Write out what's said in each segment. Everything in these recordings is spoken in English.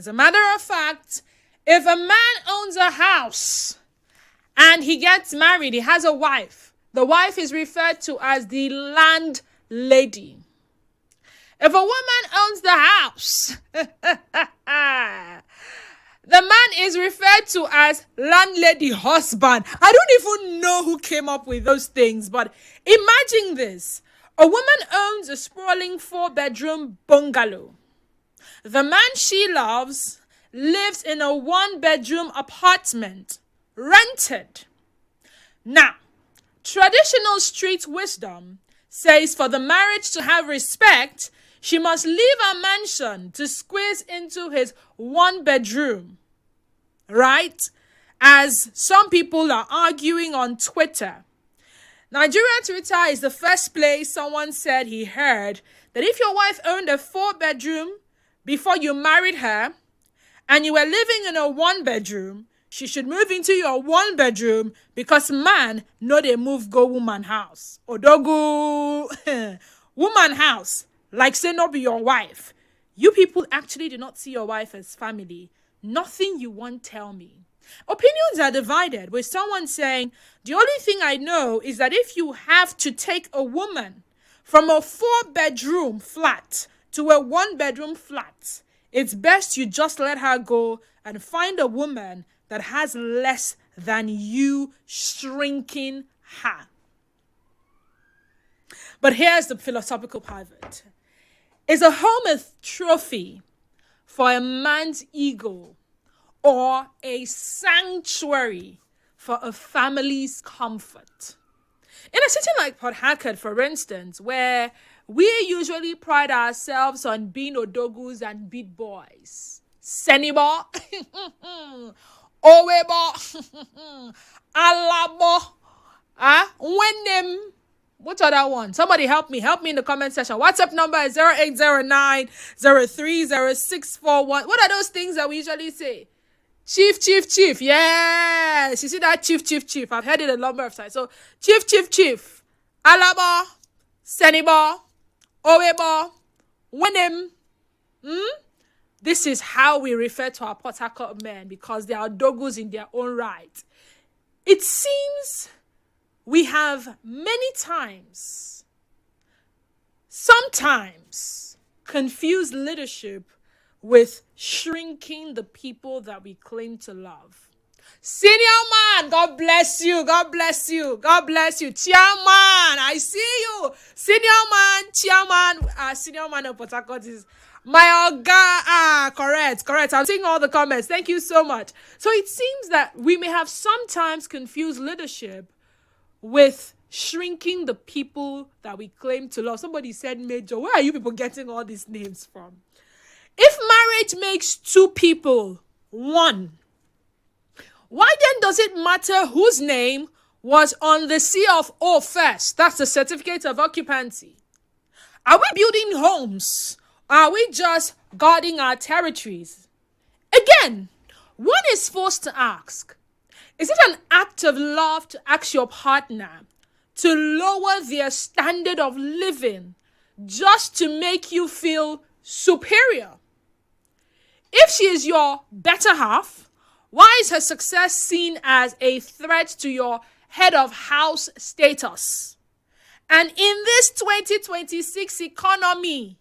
As a matter of fact, if a man owns a house and he gets married, he has a wife, the wife is referred to as the landlady. If a woman owns the house, the man is referred to as landlady husband. I don't even know who came up with those things, but imagine this. A woman owns a sprawling 4-bedroom bungalow. The man she loves lives in a 1-bedroom apartment, rented. Now, traditional street wisdom says for the marriage to have respect, she must leave her mansion to squeeze into his 1-bedroom, right? As some people are arguing on Twitter. Nigerian Twitter is the first place someone said he heard that if your wife owned a 4-bedroom before you married her and you were living in a 1-bedroom, she should move into your 1-bedroom because man, no they move go woman house. Odogu, woman house, like say no be your wife. You people actually do not see your wife as family. Nothing you won't tell me. Opinions are divided, with someone saying, the only thing I know is that if you have to take a woman from a 4-bedroom flat to a 1-bedroom flat, it's best you just let her go and find a woman that has less than you shrinking her. But here's the philosophical pivot. Is a home a trophy for a man's ego or a sanctuary for a family's comfort? In a city like Port Harcourt, for instance, where we usually pride ourselves on being odogus and beat boys, Senibo, Owebo, Alabo, when them, what other one? Somebody help me in the comment section. WhatsApp number is 0809-030-641. What are those things that we usually say? Chief. Yes, you see that chief. I've heard it a number of times. So chief. Alaba, Seniba, Owebo, Wenem. This is how we refer to our Port Harcourt men because they are dogus in their own right. It seems we have many times, sometimes, confused leadership with shrinking the people that we claim to love. Senior man, God bless you. Chairman, I see you. Senior man, chairman. Senior man of Port Harcourt is my Oga. Correct. I'm seeing all the comments. Thank you so much. So it seems that we may have sometimes confused leadership with shrinking the people that we claim to love. Somebody said, Major, where are you people getting all these names from? If marriage makes 2 people one, why then does it matter whose name was on the C of O first? That's the certificate of occupancy. Are we building homes? Are we just guarding our territories? Again, one is forced to ask, is it an act of love to ask your partner to lower their standard of living just to make you feel superior? If she is your better half, why is her success seen as a threat to your head of house status? And in this 2026 economy,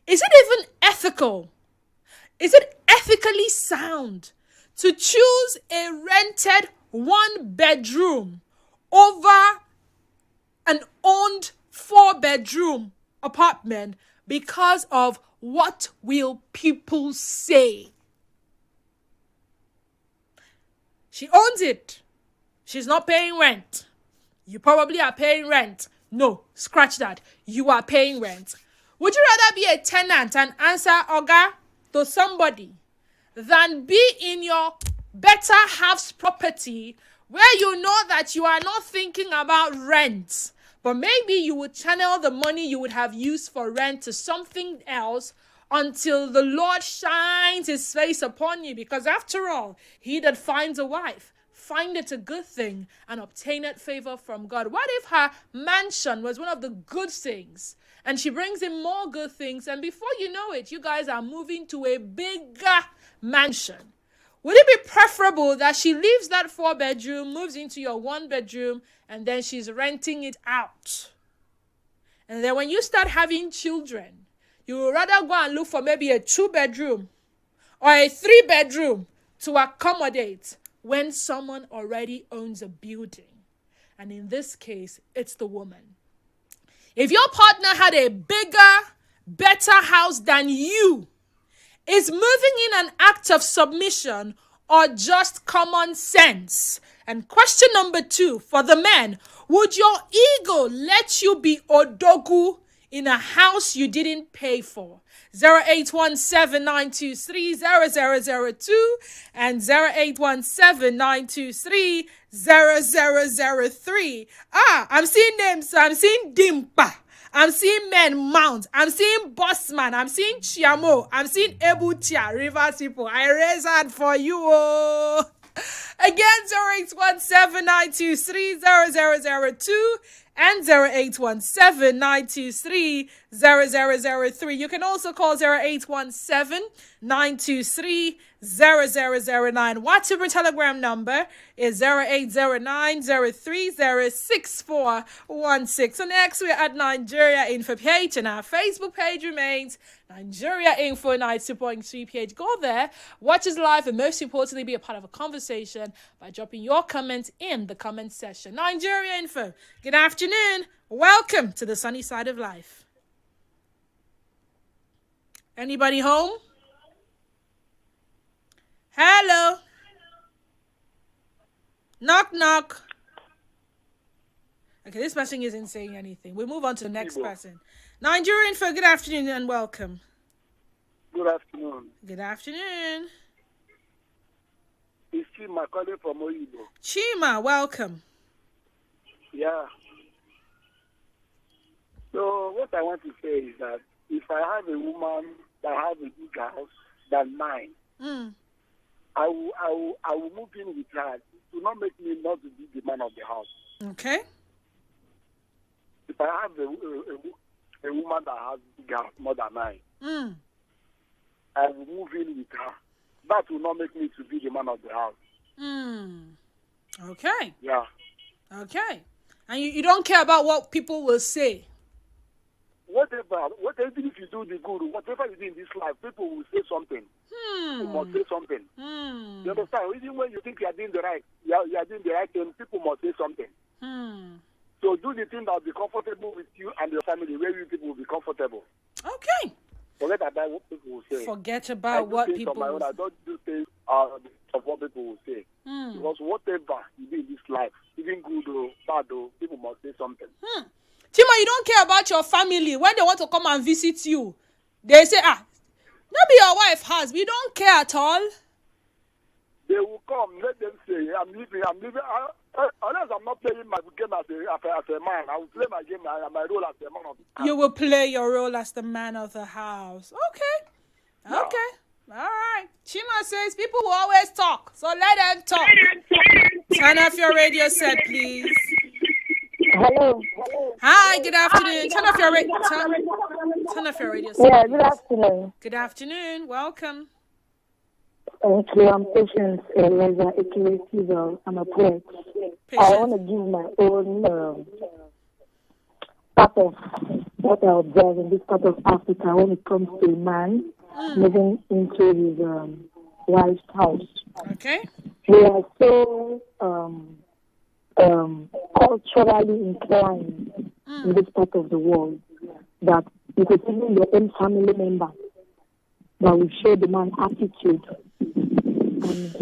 is it even ethical? Is it ethically sound to choose a rented 1-bedroom over an owned 4-bedroom apartment because of what will people say? She owns it. She's not paying rent. You probably are paying rent. No, scratch that. You are paying rent. Would you rather be a tenant and answer Oga to somebody than be in your better half's property where you know that you are not thinking about rent, but maybe you would channel the money you would have used for rent to something else until the Lord shines his face upon you? Because after all, he that finds a wife findeth a good thing and obtaineth favor from God. What if her mansion was one of the good things And she brings in more good things. And before you know it, you guys are moving to a bigger mansion. Would it be preferable that she leaves that 4-bedroom, moves into your 1-bedroom, and then she's renting it out? And then when you start having children, you would rather go and look for maybe a 2-bedroom or a 3-bedroom to accommodate when someone already owns a building. And in this case, it's the woman. If your partner had a bigger, better house than you, is moving in an act of submission or just common sense? And question number 2 for the men, would your ego let you be odogu in a house you didn't pay for? 0817-923-0002 and 0817-923-0003. I'm seeing names. So I'm seeing Dimpa. I'm seeing Men Mount. I'm seeing Bossman. I'm seeing Chiamo. I'm seeing Ebutia, Rivers people. I raise hand for you. Oh. Again, 0817-923-0002 and 0817-923-0003. You can also call 0817-923-0009. WhatsApp and Telegram number is 0809-030-6416. So next we're at Nigeria Info page, and our Facebook page remains Nigeria Info 92.3 page. Go there, watch us live, and most importantly, be a part of a conversation by dropping your comments in the comment section. Nigeria Info, good afternoon. Welcome to the sunny side of life. Anybody home? Hello. Knock, knock. Okay, this person isn't saying anything. We'll move on to the next person. Nigerian Info, good afternoon and welcome. Good afternoon. Good afternoon. It's Chima calling from Oyibo. Chima, welcome. Yeah. So what I want to say is that if I have a woman that has a big house than mine, I will move in with her. It will not make me not to be the man of the house. Okay. If I have a woman that has a big house more than mine, I will move in with her. That will not make me to be the man of the house. Okay. Yeah. Okay. And you don't care about what people will say? Whatever, even if you do the good, whatever you do in this life, people will say something. People must say something. You understand? Even when you think you are doing the right, you are doing the right thing, people must say something. So do the thing that will be comfortable with you and your family, where you people will be comfortable. Okay. Forget about what people will say. Forget about what people will say. I don't do things of what people will say. Because whatever you do in this life, even good or bad, people must say something. Chima, you don't care about your family. When they want to come and visit you, they say, maybe your wife has. We don't care at all. They will come. Let them say, I'm leaving. Unless I'm not playing my game as a man, I will play my game, my role as a man of the house. You will play your role as the man of the house. Okay. Yeah. Okay. All right. Chima says people will always talk, so let them talk. Turn off your radio set, please. Hello. Hi, good afternoon. Turn off your radio set. Yeah, please. good afternoon. Good afternoon. Welcome. Thank you. I'm Patience Eleza Ekiwesizo. I'm a poet. I want to give my own part of what I observe in this part of Africa when it comes to a man moving into his wife's house. Okay. We are so culturally inclined in this part of the world that it is even your own family member that will show the man attitude and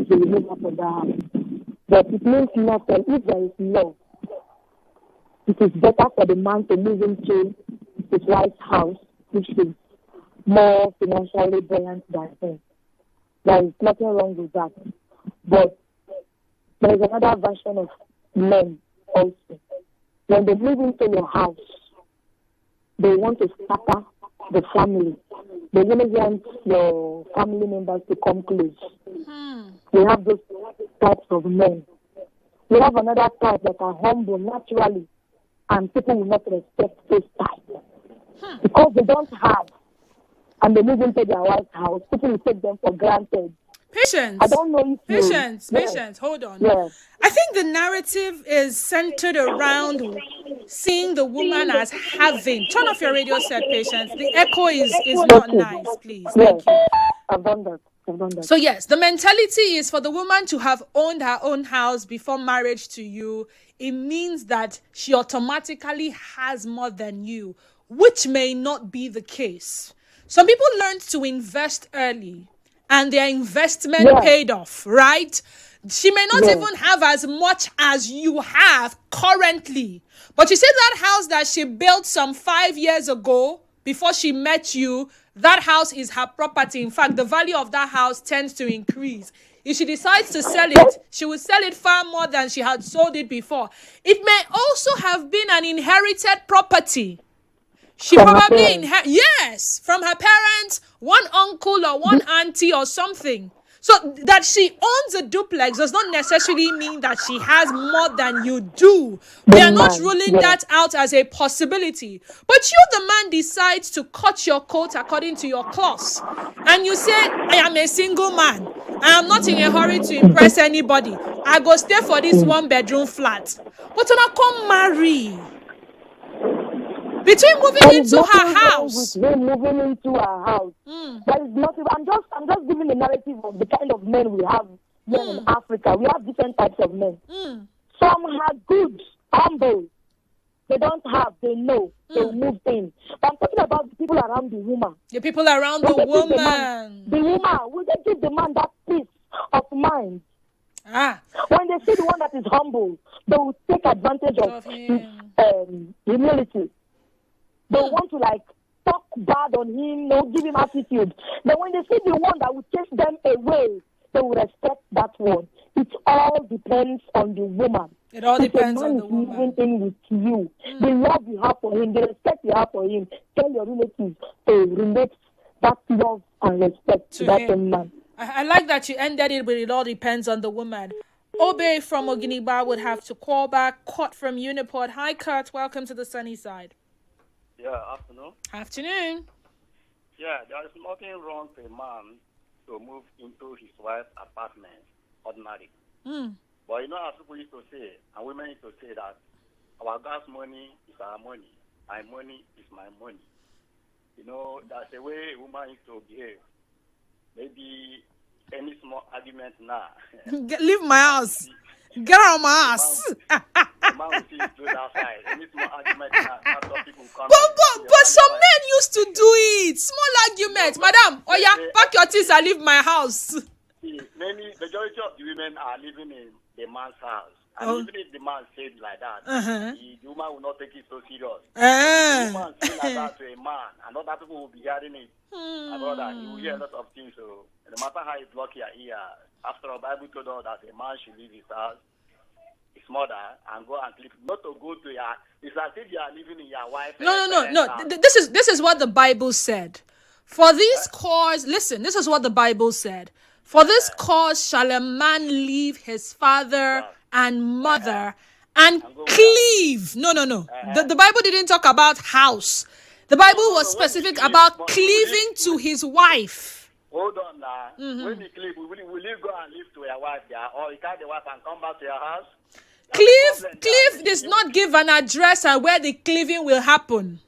the remove of the house. But it means nothing. If there is love, it is better for the man to move into his wife's house, which is more financially buoyant than him. There is nothing wrong with that. But there is another version of men also. When they move into your house, they want to scatter the family. They really want your family members to come close. We have those types of men. We have another type that are humble naturally, and people will not respect those types. Because they don't have, and they move into their wife's house, people will take them for granted. Patience. I don't know if Patience. Hold on. Yes. I think the narrative is centered around seeing the woman as having. Turn off your radio set, Patience. The echo is not nice, please. Thank you. I've done that. So yes, the mentality is for the woman to have owned her own house before marriage to you. It means that she automatically has more than you, which may not be the case. Some people learned to invest early and their investment paid off, right? She may not even have as much as you have currently. But you see that house that she built some 5 years ago before she met you, that house is her property. In fact, the value of that house tends to increase. If she decides to sell it, she will sell it far more than she had sold it before. It may also have been an inherited property. She probably inherited, from her parents, one uncle or one auntie or something. So that she owns a duplex does not necessarily mean that she has more than you do. We are not ruling that out as a possibility. But you, the man, decides to cut your coat according to your clause. And you say, I am a single man. I am not in a hurry to impress anybody. I go stay for this 1-bedroom flat. But I come marry. Between moving into her house. Moving into her house. There is nothing. I'm just giving the narrative of the kind of men we have here in Africa. We have different types of men. Some are good, humble. They don't have, they know, they move in. But I'm talking about the people around the woman. The people around the woman. The woman, will they give the man that peace of mind? When they see the one that is humble, they will take advantage of his humility. They want to talk bad on him, give him attitude. Then when they see the one that will chase them away, they will respect that one. It all depends on the woman. It all depends on the woman. If a man is living in with you, the love you have for him, the respect you have for him, tell your relatives to relate that love and respect to that man. I like that you ended it with it all depends on the woman. Obey from Oginiba would have to call back. Kurt from Uniport. Hi, Kurt. Welcome to the sunny side. Yeah, afternoon. Afternoon. Yeah, there is nothing wrong for a man to move into his wife's apartment, ordinary. But as people used to say, and women used to say that our gas money is our money, my money is my money. That's the way a woman used to behave. Maybe any small argument now. Leave my house. Get out of my house. But some men used to do it. Small argument. Madam, pack your things and leave my house. Majority of the women are living in the man's house. And even if the man said like that, the woman will not take it so serious. The woman say like that to a man, and other people will be hearing it. My brother, you will hear a lot of things. So no matter how you block your ear, after all, Bible told us that a man should leave his house, his mother, and go and sleep. Not to go to your. It's as if you are living in your wife. No. This is what the Bible said. For this cause, listen. This is what the Bible said. For this cause shall a man leave his father and mother and cleave. No. The Bible didn't talk about house. The Bible was specific about cleaving to his wife. Hold on now. When you cleave, will you go and live to your wife there, or you carry the wife and come back to your house? Cleave does not give an address and where the cleaving will happen.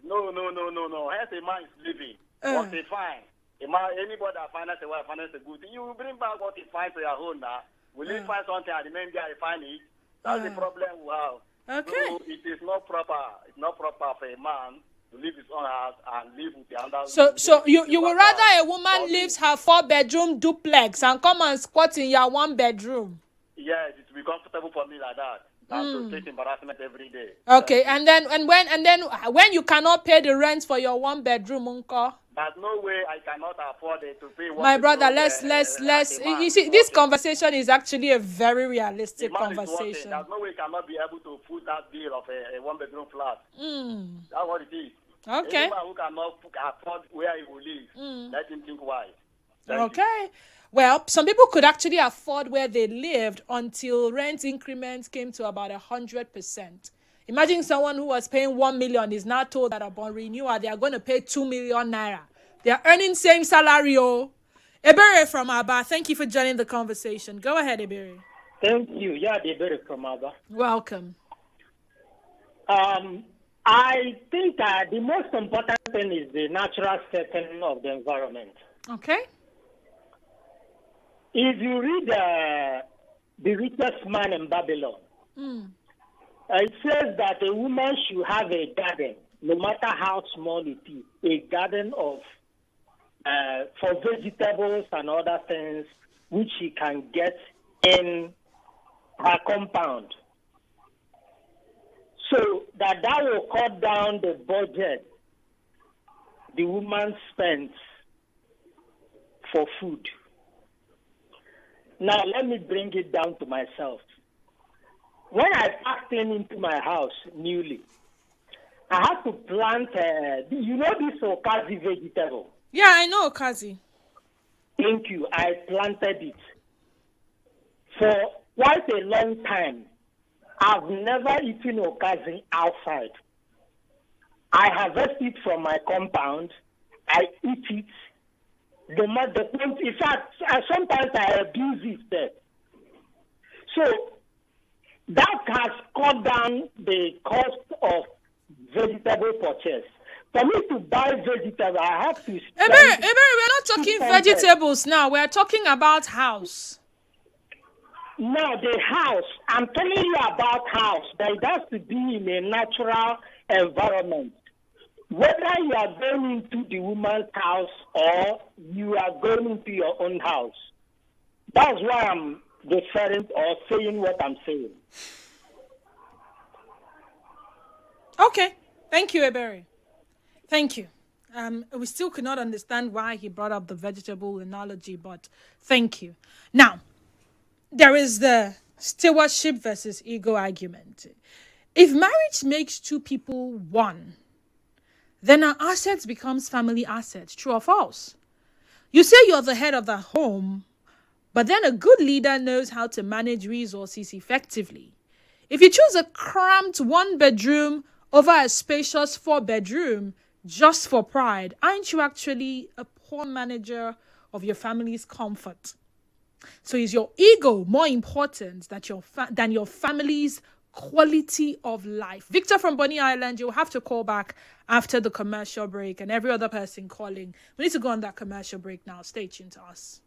No. As a man is living, what they find. Anybody that finds a wife, finds a good thing, you will bring back what he finds to your home now. Will you find something and remain there and find it? That's the problem we have. Okay. So it is not proper. It's not proper for a man to leave his own house and live with the other. So you would rather a woman leaves her 4-bedroom duplex and come and squat in your 1-bedroom? Yes, it will be comfortable for me like that. To take embarrassment every day. Okay, and then when you cannot pay the rent for your 1-bedroom, uncle. There's no way I cannot afford it to pay. My brother, let's. You see, this conversation is actually a very realistic conversation. There's no way you cannot be able to foot that bill of a 1-bedroom flat. That's what it is. Okay. Anyone who cannot afford where he will live, let him think wise. Okay. Well, some people could actually afford where they lived until rent increments came to about 100%. Imagine someone who was paying 1 million is now told that upon renewal, they are going to pay 2 million naira. They are earning same salary. Oh. Ebere from Aba, thank you for joining the conversation. Go ahead, Ebere. Thank you. Yeah, Ebere from Aba. Welcome. I think the most important thing is the natural setting of the environment. Okay. If you read The Richest Man in Babylon, it says that a woman should have a garden, no matter how small it is, a garden of for vegetables and other things which she can get in her compound. So that will cut down the budget the woman spends for food. Now, let me bring it down to myself. When I packed into my house newly, I had to plant, this okazi vegetable? Yeah, I know okazi. Thank you. I planted it. For quite a long time, I've never eaten okazi outside. I harvest it from my compound. I eat it. In fact, sometimes I abuse it there. So that has cut down the cost of vegetable purchase. For me to buy vegetables, I have to spend... Ebere, we're not talking vegetables now. We're talking about house. No, the house. I'm telling you about house. But it has to be in a natural environment. Whether you are going into the woman's house or you are going into your own house. That's why I'm referring or saying what I'm saying. Okay. Thank you, Ebere. Thank you. We still could not understand why he brought up the vegetable analogy, but thank you. Now, there is the stewardship versus ego argument. If marriage makes two people one, then our assets becomes family assets. True or false? You say you're the head of the home, but then a good leader knows how to manage resources effectively. If you choose a cramped 1-bedroom over a spacious 4-bedroom just for pride, aren't you actually a poor manager of your family's comfort? So is your ego more important than your family's quality of life? Victor from Bonny Island, you'll have to call back after the commercial break, and every other person calling. We need to go on that commercial break now. Stay tuned to us.